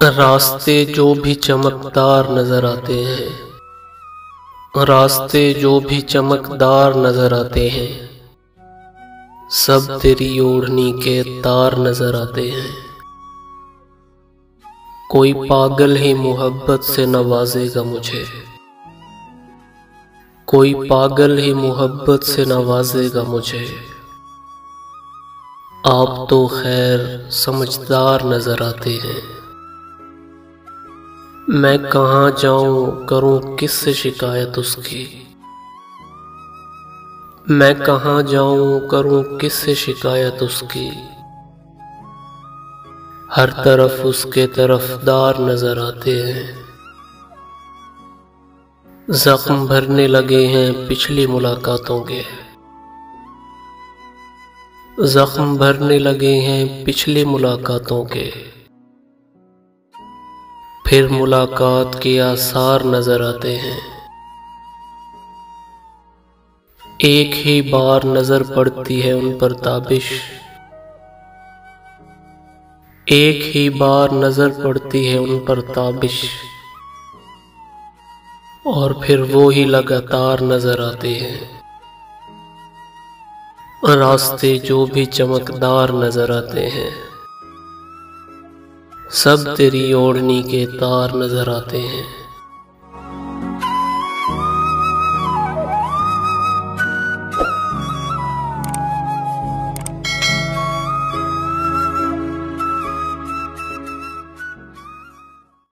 रास्ते जो भी चमकदार नजर आते हैं, रास्ते जो भी चमकदार नजर आते हैं, सब तेरी ओढ़नी के तार नजर आते हैं। कोई पागल ही मोहब्बत से नवाजेगा मुझे, कोई पागल ही मोहब्बत से नवाजेगा मुझे। आप तो खैर समझदार नजर आते हैं। मैं कहाँ जाऊं करूं किससे शिकायत उसकी, मैं कहाँ जाऊं करूं किससे शिकायत उसकी। हर तरफ उसके तरफदार नजर आते हैं। जख्म भरने लगे हैं पिछली मुलाकातों के, जख्म भरने लगे हैं पिछली मुलाकातों के। फिर मुलाकात के आसार नजर आते हैं। एक ही बार नजर पड़ती है उन पर ताबिश, एक ही बार नजर पड़ती है उन पर ताबिश, और फिर वो ही लगातार नजर आते हैं। रास्ते जो भी चमकदार नजर आते हैं, सब तेरी ओढ़नी के तार नजर आते हैं।